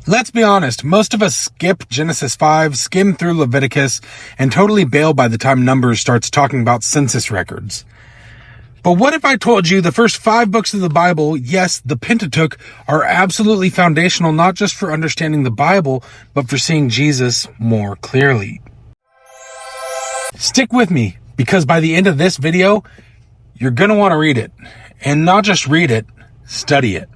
Let's be honest, most of us skip Genesis 5, skim through Leviticus, and totally bail by the time Numbers starts talking about census records. But what if I told you the first 5 books of the Bible, yes, the Pentateuch, are absolutely foundational not just for understanding the Bible, but for seeing Jesus more clearly? Stick with me, because by the end of this video, you're going to want to read it. And not just read it, study it.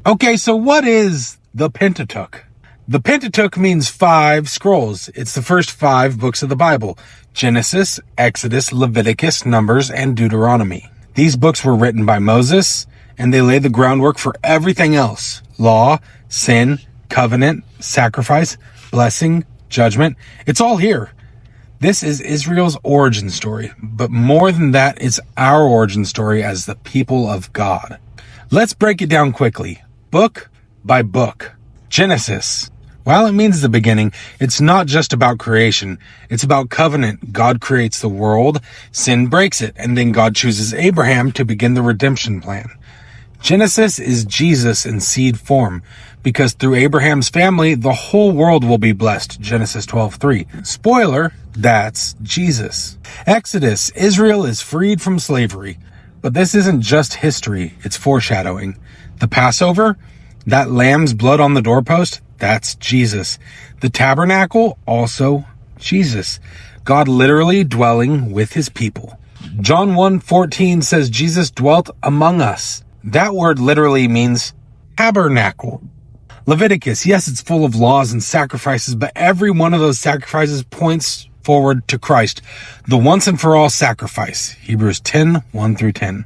Okay, so what is the Pentateuch? The Pentateuch means 5 scrolls. It's the first 5 books of the Bible: Genesis, Exodus, Leviticus, Numbers, and Deuteronomy. These books were written by Moses, and they lay the groundwork for everything else: law, sin, covenant, sacrifice, blessing, judgment. It's all here. This is Israel's origin story, but more than that, it's our origin story as the people of God. Let's break it down quickly, book by book. Genesis. While it means the beginning, it's not just about creation. It's about covenant. God creates the world, sin breaks it, and then God chooses Abraham to begin the redemption plan. Genesis is Jesus in seed form, because through Abraham's family, the whole world will be blessed. Genesis 12:3. Spoiler, that's Jesus. Exodus. Israel is freed from slavery. But this isn't just history, it's foreshadowing. The Passover, that lamb's blood on the doorpost, that's Jesus. The tabernacle, also Jesus. God literally dwelling with his people. John 1:14 says Jesus dwelt among us. That word literally means tabernacle. Leviticus, yes, it's full of laws and sacrifices, but every one of those sacrifices points forward to Christ, the once and for all sacrifice. Hebrews 10:1-10.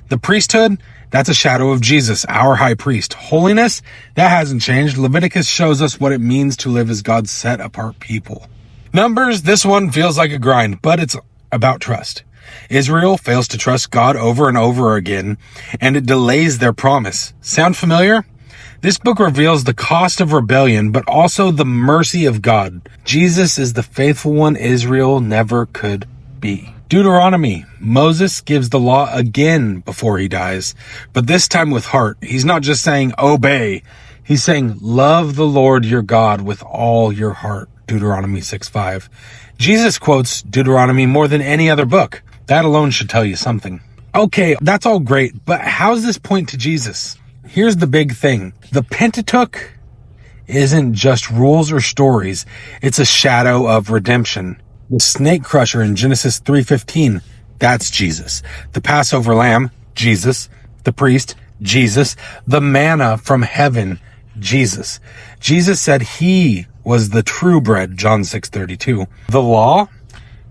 The priesthood, that's a shadow of Jesus, our high priest. Holiness, that hasn't changed. Leviticus shows us what it means to live as God's set apart people. Numbers, this one feels like a grind, but it's about trust. Israel fails to trust God over and over again, and it delays their promise. Sound familiar? This book reveals the cost of rebellion, but also the mercy of God. Jesus is the faithful one Israel never could be. Deuteronomy. Moses gives the law again before he dies, but this time with heart. He's not just saying obey. He's saying love the Lord your God with all your heart. Deuteronomy 6:5. Jesus quotes Deuteronomy more than any other book. That alone should tell you something. Okay, that's all great, but how's this point to Jesus? Here's the big thing. The Pentateuch isn't just rules or stories. It's a shadow of redemption. The snake crusher in Genesis 3:15, that's Jesus. The Passover lamb, Jesus. The priest, Jesus. The manna from heaven, Jesus. Jesus said he was the true bread, John 6:32. The law,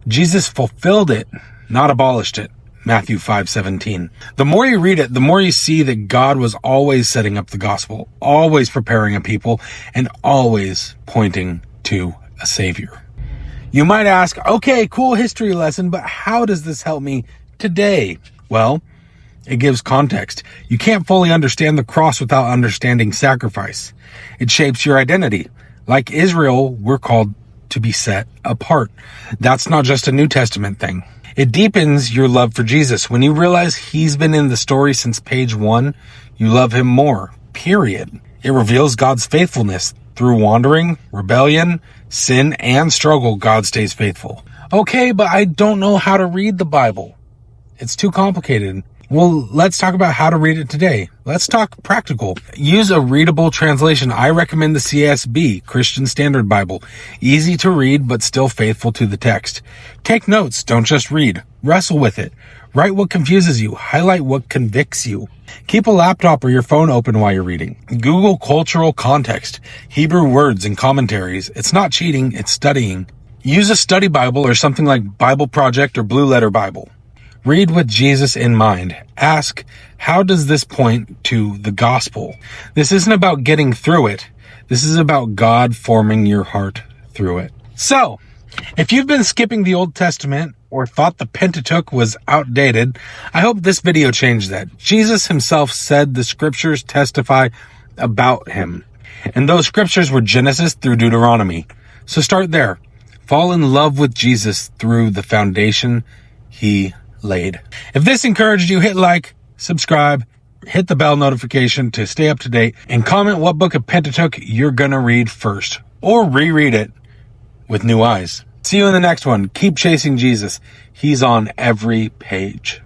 Jesus fulfilled it, not abolished it. Matthew 5:17. The more you read it, the more you see that God was always setting up the gospel, always preparing a people, and always pointing to a savior. You might ask, okay, cool history lesson, but how does this help me today? Well, it gives context. You can't fully understand the cross without understanding sacrifice. It shapes your identity. Like Israel, we're called to be set apart. That's not just a New Testament thing. It deepens your love for Jesus. When you realize he's been in the story since page 1, you love him more, period. It reveals God's faithfulness. Through wandering, rebellion, sin, and struggle, God stays faithful. Okay, but I don't know how to read the Bible. It's too complicated. Well, let's talk about how to read it today. Let's talk practical. Use a readable translation. I recommend the CSB, Christian Standard Bible. Easy to read, but still faithful to the text. Take notes. Don't just read. Wrestle with it. Write what confuses you. Highlight what convicts you. Keep a laptop or your phone open while you're reading. Google cultural context, Hebrew words and commentaries. It's not cheating, it's studying. Use a study Bible or something like Bible Project or Blue Letter Bible. Read with Jesus in mind. Ask, how does this point to the gospel? This isn't about getting through it. This is about God forming your heart through it. So, if you've been skipping the Old Testament or thought the Pentateuch was outdated, I hope this video changed that. Jesus himself said the scriptures testify about him. And those scriptures were Genesis through Deuteronomy. So start there. Fall in love with Jesus through the foundation he laid. If this encouraged you, hit like, subscribe, hit the bell notification to stay up to date, and comment what book of Pentateuch you're going to read first, or reread it with new eyes. See you in the next one. Keep chasing Jesus. He's on every page.